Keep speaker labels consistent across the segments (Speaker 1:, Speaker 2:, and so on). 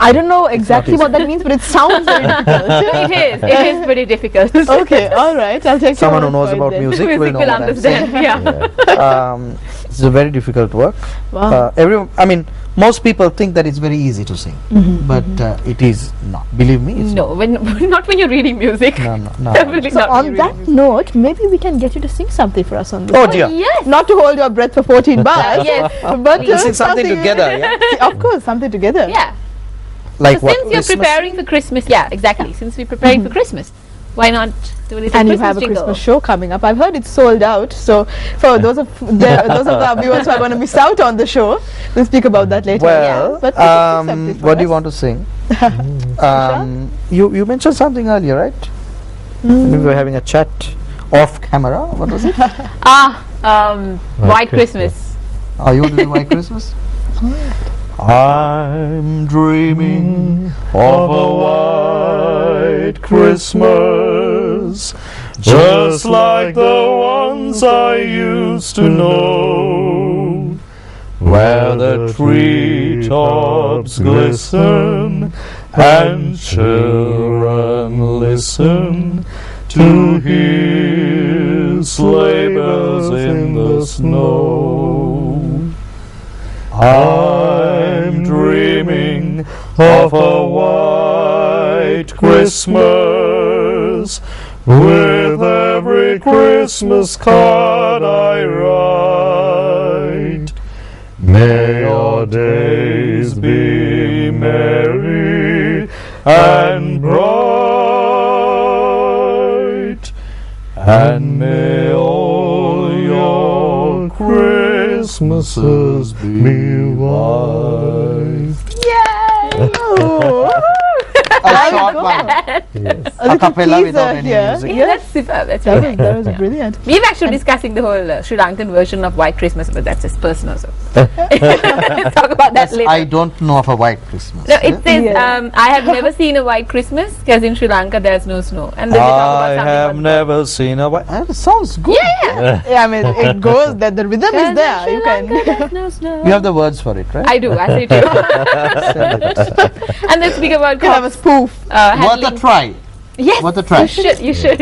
Speaker 1: I don't know exactly what that means, but it sounds very difficult.
Speaker 2: It is pretty difficult.
Speaker 1: Okay, all right. I'll take
Speaker 3: Someone
Speaker 1: your
Speaker 3: who
Speaker 1: word
Speaker 3: knows
Speaker 1: for it
Speaker 3: about
Speaker 1: then.
Speaker 3: music will know
Speaker 2: will
Speaker 3: what I'm saying.
Speaker 2: understand. Yeah.
Speaker 3: It's a very difficult work.
Speaker 1: Wow.
Speaker 3: I mean, most people think that it's very easy to sing, but it is not. Believe me, it's
Speaker 2: No, not when you're reading music.
Speaker 3: not. No.
Speaker 2: Definitely
Speaker 1: So
Speaker 2: not
Speaker 1: on
Speaker 2: when you're
Speaker 1: that
Speaker 2: reading music.
Speaker 1: note, maybe we can get you to sing something for us on this.
Speaker 3: Oh
Speaker 1: one.
Speaker 3: dear.
Speaker 2: Yes.
Speaker 1: Not to hold your breath for 14 bars.
Speaker 2: Yes.
Speaker 1: But
Speaker 3: We'll sing something together, yeah?
Speaker 1: Of course, something together.
Speaker 2: Yeah.
Speaker 3: Like
Speaker 2: So
Speaker 3: what?
Speaker 2: since you're
Speaker 3: Christmas?
Speaker 2: preparing for Christmas, yeah, exactly. Since we're preparing for Christmas, why not do a little
Speaker 1: And you
Speaker 2: Christmas
Speaker 1: have a
Speaker 2: jingle?
Speaker 1: Christmas show coming up. I've heard it's sold out. So for those of our viewers who are going to miss out on the show, we'll speak about that later.
Speaker 3: Well,
Speaker 1: But you can sing something for
Speaker 3: what do you
Speaker 1: us.
Speaker 3: want to sing? You mentioned something earlier, right? We were having a chat off camera. What was it?
Speaker 2: White Christmas.
Speaker 3: Oh, you want to do White Christmas? I'm dreaming of a white Christmas, just like the ones I used to know, where the treetops glisten and children listen to hear sleigh bells in the snow. I'm dreaming of a white Christmas, with every Christmas card I write. May your days be merry and bright, and may all your Christmases be white.
Speaker 1: Yay!
Speaker 3: A short one.
Speaker 1: A
Speaker 3: A
Speaker 1: little
Speaker 3: cappella
Speaker 1: teaser
Speaker 3: without any
Speaker 1: here.
Speaker 3: music.
Speaker 2: Yeah, that's superb. That's
Speaker 1: That
Speaker 2: right.
Speaker 1: was brilliant.
Speaker 2: We've actually discussing the whole Sri Lankan version of White Christmas, but that's just personal. So let's talk about that later.
Speaker 3: I don't know of a white Christmas.
Speaker 2: No, it says
Speaker 1: Yeah.
Speaker 2: I have never seen a white Christmas because in Sri Lanka there's no snow, and then they talk
Speaker 3: I
Speaker 2: about
Speaker 3: have
Speaker 2: something
Speaker 3: never seen a white. That sounds good.
Speaker 2: Yeah,
Speaker 1: Yeah, I mean, it goes that the rhythm is there. You can.
Speaker 2: there's no snow.
Speaker 3: You have the words for it, right?
Speaker 2: I do. I say too. And let's speak about
Speaker 1: Can have a spoof.
Speaker 3: Worth a
Speaker 2: handling.
Speaker 3: try.
Speaker 2: Yes,
Speaker 3: Worth a try.
Speaker 2: you should. You should.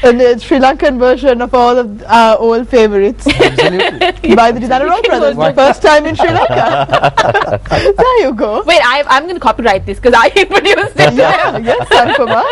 Speaker 1: And the Sri Lankan version of all of our old favorites
Speaker 3: Absolutely.
Speaker 1: by the Designer Roy Brothers.
Speaker 3: Why?
Speaker 1: The first time in Sri Lanka. There you go.
Speaker 2: Wait, I'm going to copyright this because I introduced it.
Speaker 1: Yeah, yes, Sanpama.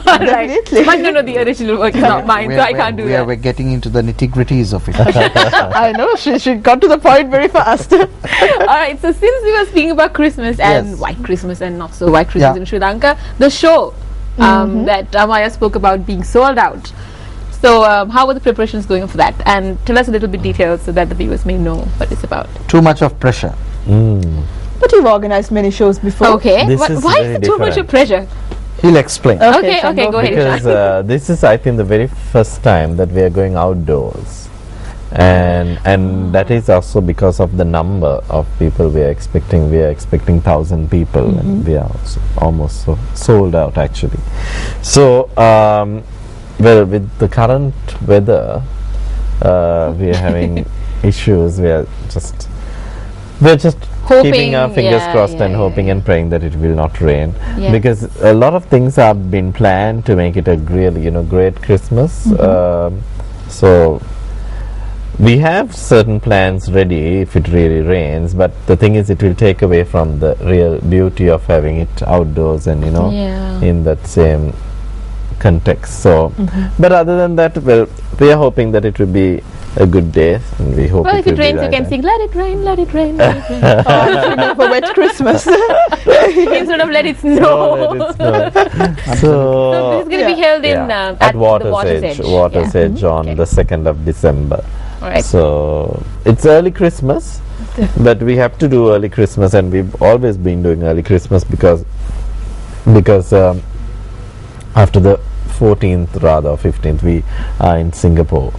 Speaker 2: All right.
Speaker 1: Definitely.
Speaker 2: But no, the original work is not mine, so I can't do that.
Speaker 3: We're getting into the nitty-gritties of it.
Speaker 1: I know, she got to the point very fast.
Speaker 2: All right, so since we were speaking about Christmas and
Speaker 3: Yes.
Speaker 2: white Christmas and not so white Christmas
Speaker 3: Yeah.
Speaker 2: in Sri Lanka, the show that Maya spoke about being sold out. So how were the preparations going for that? And tell us a little bit details so that the viewers may know what it's about.
Speaker 3: Too much of pressure.
Speaker 1: But you've organized many shows before.
Speaker 2: Okay,
Speaker 4: This is
Speaker 2: why is
Speaker 4: very
Speaker 2: it too much of
Speaker 4: different.
Speaker 2: pressure?
Speaker 3: He'll explain.
Speaker 2: Okay,
Speaker 1: Shambhu.
Speaker 2: go ahead.
Speaker 4: Because this is, I think, the very first time that we are going outdoors, and that is also because of the number of people we are expecting. We are expecting 1,000 people, and we are also almost sold out actually. So, well, with the current weather, we are having issues. We're just
Speaker 2: Hoping,
Speaker 4: keeping our fingers
Speaker 2: yeah,
Speaker 4: crossed
Speaker 2: yeah,
Speaker 4: and
Speaker 2: yeah,
Speaker 4: hoping and praying that it will not rain,
Speaker 2: Yeah.
Speaker 4: because a lot of things have been planned to make it a really great Christmas. So we have certain plans ready if it really rains, but the thing is it will take away from the real beauty of having it outdoors and
Speaker 2: Yeah.
Speaker 4: in that same context. So but other than that, well, we are hoping that it will be a good day, and we hope
Speaker 2: Well, if it
Speaker 4: will be
Speaker 2: rains, you
Speaker 4: like
Speaker 2: can
Speaker 4: that.
Speaker 2: sing "Let it rain, let it rain, let it rain,"
Speaker 1: Oh, for Wet Christmas.
Speaker 2: instead of "Let it snow."
Speaker 4: No, let it snow.
Speaker 2: So this is going to be held in
Speaker 4: yeah,
Speaker 2: at
Speaker 4: at Water's
Speaker 2: the Water's
Speaker 4: Edge,
Speaker 2: Edge.
Speaker 4: Water's
Speaker 2: Yeah.
Speaker 4: Edge on
Speaker 2: Okay.
Speaker 4: the 2nd of December.
Speaker 2: All right.
Speaker 4: So it's early Christmas, but we have to do early Christmas, and we've always been doing early Christmas because after the 14th rather or 15th we are in Singapore,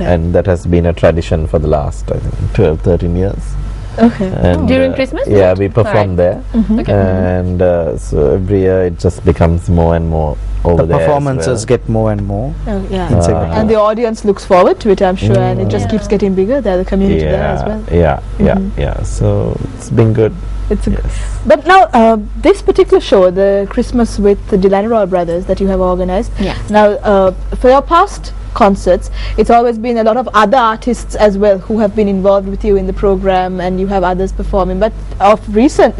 Speaker 4: and that has been a tradition for the last, I think, 12, 13 years.
Speaker 1: Okay.
Speaker 4: And
Speaker 2: During Christmas?
Speaker 4: yeah, we perform there,
Speaker 2: Okay.
Speaker 4: and so every year it just becomes more and more over
Speaker 3: The
Speaker 4: there as
Speaker 3: performances
Speaker 4: well.
Speaker 3: get more and more.
Speaker 1: Oh, yeah.
Speaker 3: in Singapore.
Speaker 1: And the audience looks forward to it, I'm sure, and it just
Speaker 2: Yeah.
Speaker 1: keeps getting bigger. There's a community there as well.
Speaker 4: Yeah. So it's been good.
Speaker 1: It's a
Speaker 4: Yes.
Speaker 1: But now, this particular show, the Christmas with the Delaney Brothers that you have organized.
Speaker 2: Yeah.
Speaker 1: Now, for your past concerts, it's always been a lot of other artists as well who have been involved with you in the program, and you have others performing. But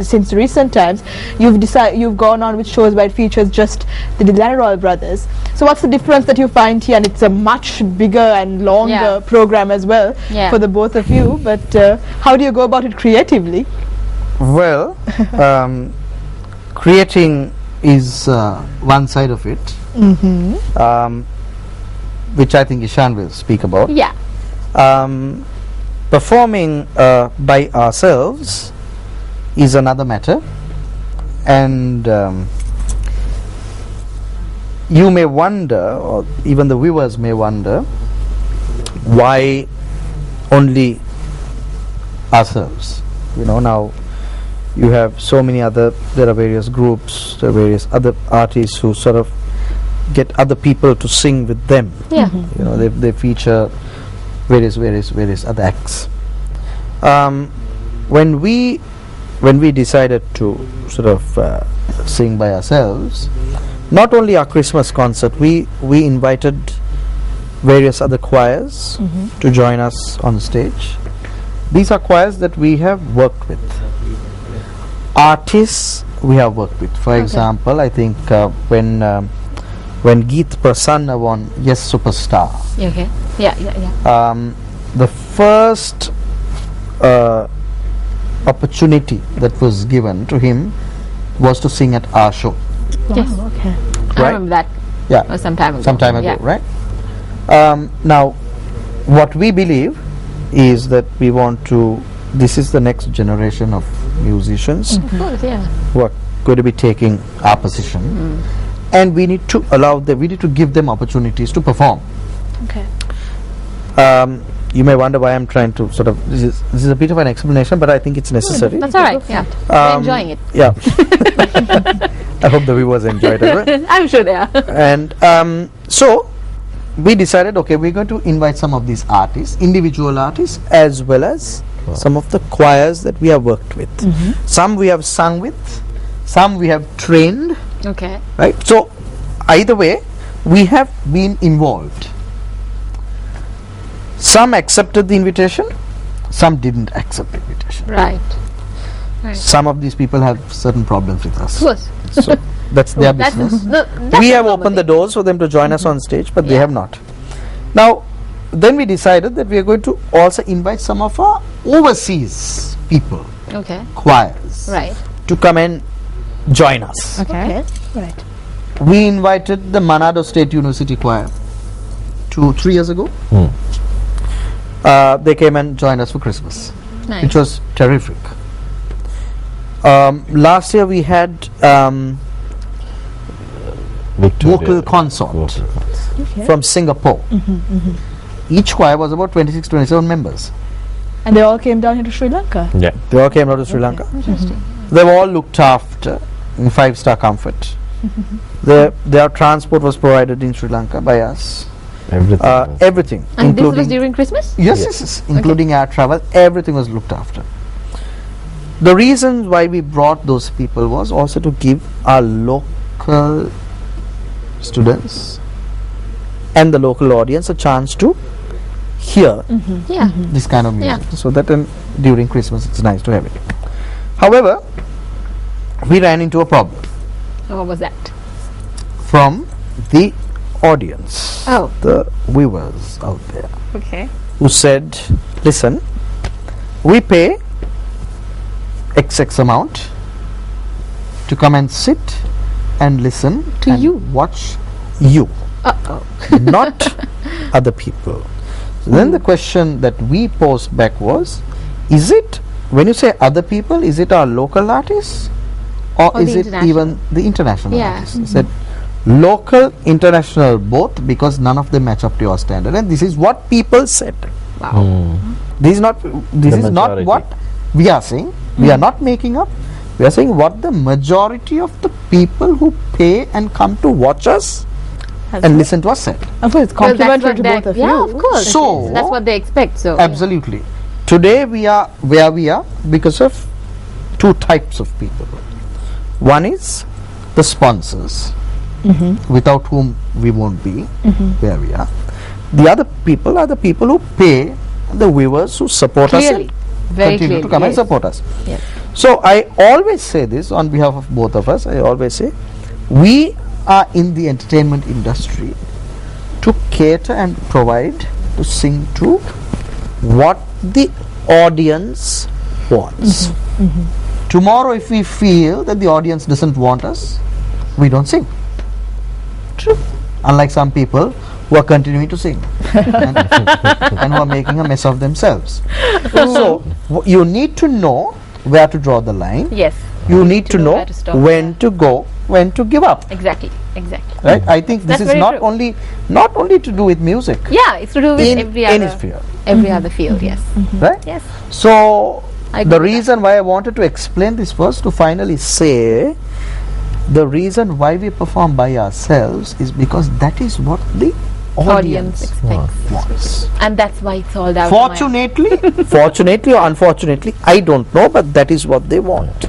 Speaker 1: since recent times, you've gone on with shows where it features just the Delaney Brothers. So, what's the difference that you find here? And it's a much bigger and longer
Speaker 2: Yeah.
Speaker 1: program as well for the both of you. But how do you go about it creatively?
Speaker 3: Well, creating is one side of it, which I think Ishan will speak about.
Speaker 2: Yeah.
Speaker 3: Performing by ourselves is another matter, and you may wonder, or even the viewers may wonder, why only ourselves. Now you have so many there are various groups, there are various other artists who sort of get other people to sing with them.
Speaker 2: Yeah.
Speaker 3: They feature various other acts. When we decided to sort of sing by ourselves, not only our Christmas concert, we invited various other choirs to join us on stage. These are choirs that we have worked with, artists we have worked with. For example, I think when Geet Prasanna won Yes Superstar,
Speaker 2: Okay. Yeah.
Speaker 3: the first opportunity that was given to him was to sing at our show.
Speaker 2: Yes.
Speaker 1: Okay.
Speaker 2: I remember that.
Speaker 3: Yeah,
Speaker 2: Was some time ago.
Speaker 3: some time ago,
Speaker 2: Yeah.
Speaker 3: right? Now, what we believe is that we want to. This is the next generation of musicians
Speaker 2: Of course. Yeah.
Speaker 3: who are going to be taking our position, and we need to allow them. We need to give them opportunities to perform.
Speaker 1: Okay.
Speaker 3: You may wonder why I'm trying to sort of. This is a bit of an explanation, but I think it's necessary.
Speaker 2: That's all right. Yeah. We're enjoying it.
Speaker 3: Yeah. I hope the viewers enjoyed it. Right?
Speaker 2: I'm sure they are.
Speaker 3: And so we decided, okay, we're going to invite some of these artists, individual artists, as well as some of the choirs that we have worked with. Some we have sung with, some we have trained,
Speaker 2: Okay.
Speaker 3: right? So either way, we have been involved. Some accepted the invitation, some didn't accept the invitation.
Speaker 2: Right.
Speaker 3: Some of these people have certain problems with us.
Speaker 2: Of course.
Speaker 3: So that's their
Speaker 2: That's
Speaker 3: business.
Speaker 2: that's
Speaker 3: We
Speaker 2: a
Speaker 3: have
Speaker 2: normal
Speaker 3: opened the
Speaker 2: thing.
Speaker 3: doors for them to join us on stage, but they
Speaker 2: Yeah.
Speaker 3: have not. Now, then we decided that we are going to also invite some of our overseas people,
Speaker 2: Okay.
Speaker 3: choirs,
Speaker 2: Right.
Speaker 3: to come and join us.
Speaker 1: Okay. Right.
Speaker 3: We invited the Manado State University Choir 3 years ago. They came and joined us for Christmas,
Speaker 2: Nice.
Speaker 3: which was terrific. Last year we had
Speaker 4: Victoria.
Speaker 3: vocal consort
Speaker 4: Vocal consort.
Speaker 1: Okay.
Speaker 3: from Singapore. Each choir was about 26, 27 members.
Speaker 1: And they all came down here to Sri Lanka.
Speaker 4: Yeah.
Speaker 3: They all came out of Sri Lanka.
Speaker 2: Interesting.
Speaker 3: They were all looked after in 5-star comfort. Their transport was provided in Sri Lanka by us.
Speaker 4: Everything. was-
Speaker 3: Everything,
Speaker 2: And this was
Speaker 3: including
Speaker 2: during Christmas?
Speaker 3: yes, including our travel, everything was looked after. The reason why we brought those people was also to give our local students and the local audience a chance to hear
Speaker 2: Yeah.
Speaker 3: this kind of music.
Speaker 2: Yeah.
Speaker 3: So that during Christmas it's nice to have it. However, we ran into a problem
Speaker 2: So what was that?
Speaker 3: from the audience,
Speaker 2: Oh.
Speaker 3: the viewers out there,
Speaker 2: Okay.
Speaker 3: who said, listen, we pay XX amount to come and sit and listen
Speaker 2: To
Speaker 3: and
Speaker 2: you.
Speaker 3: watch you,
Speaker 2: Uh-oh.
Speaker 3: not other people. So then the question that we posed back was, is it, when you say other people, is it our local artists or
Speaker 2: Or
Speaker 3: is
Speaker 2: the
Speaker 3: it
Speaker 2: international?
Speaker 3: even the international
Speaker 2: Yeah.
Speaker 3: artists? I said local, international, both, because none of them match up to your standard, and this is what people said.
Speaker 2: Wow.
Speaker 3: This is not
Speaker 4: majority.
Speaker 3: what we are saying. We are not making up. We are saying what the majority of the people who pay and come to watch us and listen to us said.
Speaker 1: Of course, it's
Speaker 2: Well, that's
Speaker 1: complimentary
Speaker 2: what
Speaker 1: to
Speaker 2: they-
Speaker 1: both of
Speaker 2: yeah,
Speaker 1: you.
Speaker 2: of course.
Speaker 3: So-
Speaker 2: that's what they expect. So
Speaker 3: Absolutely. Today we are where we are because of two types of people. One is the sponsors, without whom we won't be where we are. The other people are the people who pay the viewers who support
Speaker 2: Clearly,
Speaker 3: us
Speaker 2: very
Speaker 3: and continue
Speaker 2: clearly.
Speaker 3: to come and
Speaker 2: Yes.
Speaker 3: support us.
Speaker 2: Yes.
Speaker 3: So I always say this on behalf of both of us. I always say we are in the entertainment industry to cater and provide, to sing to what the audience wants. Tomorrow if we feel that the audience doesn't want us, we don't sing. True. Unlike some people who are continuing to sing and who are making a mess of themselves. So you need to know where to draw the line.
Speaker 2: Yes.
Speaker 3: You need to know
Speaker 2: where to stop.
Speaker 3: when to go, when to give up.
Speaker 2: Exactly. Exactly.
Speaker 3: Right? I think this
Speaker 2: That's
Speaker 3: is
Speaker 2: very
Speaker 3: not
Speaker 2: true.
Speaker 3: only to do with music.
Speaker 2: Yeah, it's to do with
Speaker 3: In
Speaker 2: every
Speaker 3: any
Speaker 2: other
Speaker 3: sphere.
Speaker 2: every other field. Yes.
Speaker 3: Right?
Speaker 2: Yes.
Speaker 3: So
Speaker 2: I agree
Speaker 3: the
Speaker 2: with that.
Speaker 3: reason why I wanted to explain this was to finally say the reason why we perform by ourselves is because that is what the
Speaker 2: Audience
Speaker 3: audience
Speaker 2: expects,
Speaker 3: wants.
Speaker 2: and that's why it's sold out.
Speaker 3: Fortunately or unfortunately, I don't know, but that is what they want.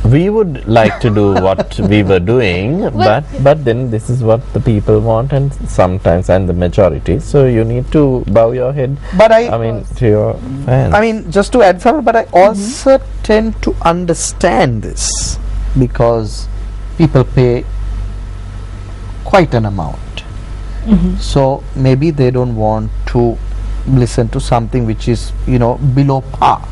Speaker 4: We would like to do what we were doing, but then this is what the people want, and sometimes, and the majority. So you need to bow your head.
Speaker 3: But
Speaker 4: I mean, to your fans.
Speaker 3: I mean, just to add something, but I also tend to understand this because people pay quite an amount. So maybe they don't want to listen to something which is, below par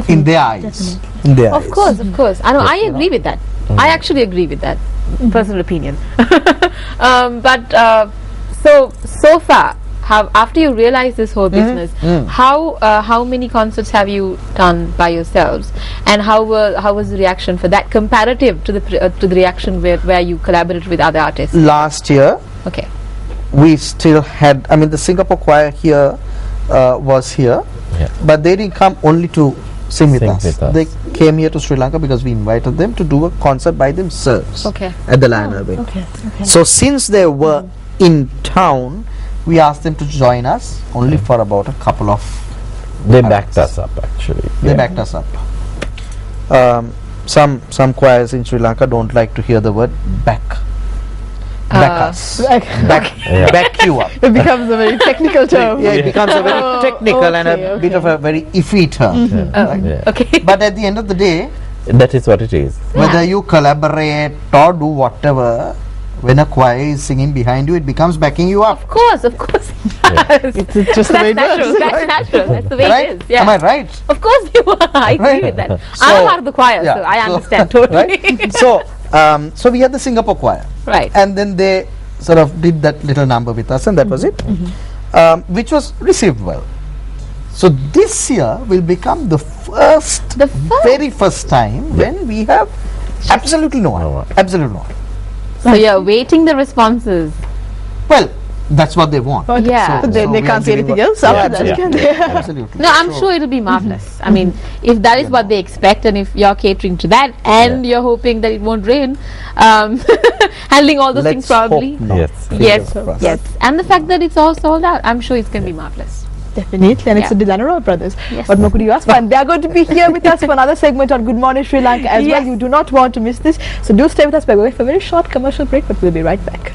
Speaker 3: in their eyes. In their
Speaker 2: Of
Speaker 3: eyes.
Speaker 2: course, of course. I know. I
Speaker 3: you
Speaker 2: agree with that. I actually agree with that. Personal opinion. So far, after you realize this whole business, how many concerts have you done by yourselves, and how was the reaction for that comparative to the reaction where you collaborated with other artists?
Speaker 3: Last year,
Speaker 2: Okay.
Speaker 3: we still had, the Singapore choir here was here,
Speaker 4: Yeah.
Speaker 3: but they didn't come only to sing with us. They came here to Sri Lanka because we invited them to do a concert by themselves
Speaker 2: Okay.
Speaker 3: at the Lion Irving.
Speaker 1: Okay.
Speaker 3: So since they were in town, we asked them to join us only for about a couple of
Speaker 4: They backed us up, actually.
Speaker 3: they backed us up. Some choirs in Sri Lanka don't like to hear the word back us, back you up.
Speaker 1: It becomes a very technical term.
Speaker 3: Yeah, it becomes a very
Speaker 1: Oh,
Speaker 3: technical and a
Speaker 1: okay,
Speaker 3: bit of a very iffy term. Right?
Speaker 4: Yeah.
Speaker 2: Okay.
Speaker 3: But at the end of the day,
Speaker 4: That is what it is.
Speaker 3: whether you collaborate or do whatever, when a choir is singing behind you, it becomes backing you up.
Speaker 2: Of course.
Speaker 1: It's just the way
Speaker 2: That's
Speaker 1: it
Speaker 2: natural.
Speaker 1: works.
Speaker 2: That's natural. That's the way
Speaker 3: Right?
Speaker 2: it is. Yeah.
Speaker 3: Am I right?
Speaker 2: Of course you are. I agree
Speaker 3: Right.
Speaker 2: with that. I'm
Speaker 3: So-
Speaker 2: part of the choir,
Speaker 3: Yeah,
Speaker 2: so I
Speaker 3: so-
Speaker 2: understand totally.
Speaker 3: Right? So we had the Singapore choir.
Speaker 2: Right.
Speaker 3: And then they sort of did that little number with us, and that was it, which was received well. So this year will become the very first time when we have absolutely no one. Absolutely no one.
Speaker 2: So you're waiting the responses.
Speaker 3: Well, that's what they want.
Speaker 2: Yeah.
Speaker 1: So they
Speaker 3: we
Speaker 1: can't
Speaker 3: are
Speaker 1: say
Speaker 3: giving
Speaker 1: anything
Speaker 3: a-
Speaker 1: else after
Speaker 4: Yeah,
Speaker 1: that,
Speaker 4: yeah.
Speaker 1: can they?
Speaker 3: Absolutely.
Speaker 2: No, I'm
Speaker 3: So-
Speaker 2: sure it'll be marvelous. I mean, if that is what they expect, and if you're catering to that, and you're hoping that it won't rain, handling all those things
Speaker 3: Let's
Speaker 2: probably.
Speaker 3: hope not.
Speaker 4: Yes.
Speaker 2: Yes,
Speaker 3: Fingers crossed.
Speaker 2: yes. And the fact that it's all sold out, I'm sure it's going to be marvelous.
Speaker 1: Definitely, and it's
Speaker 2: Yeah.
Speaker 1: the Delanero brothers.
Speaker 2: Yes.
Speaker 1: What more could you ask for? And they are going to be here with us for another segment on Good Morning Sri Lanka as well.
Speaker 2: Yes.
Speaker 1: You do not want to miss this. So do stay with us. We're going for a very short commercial break, but we'll be right back.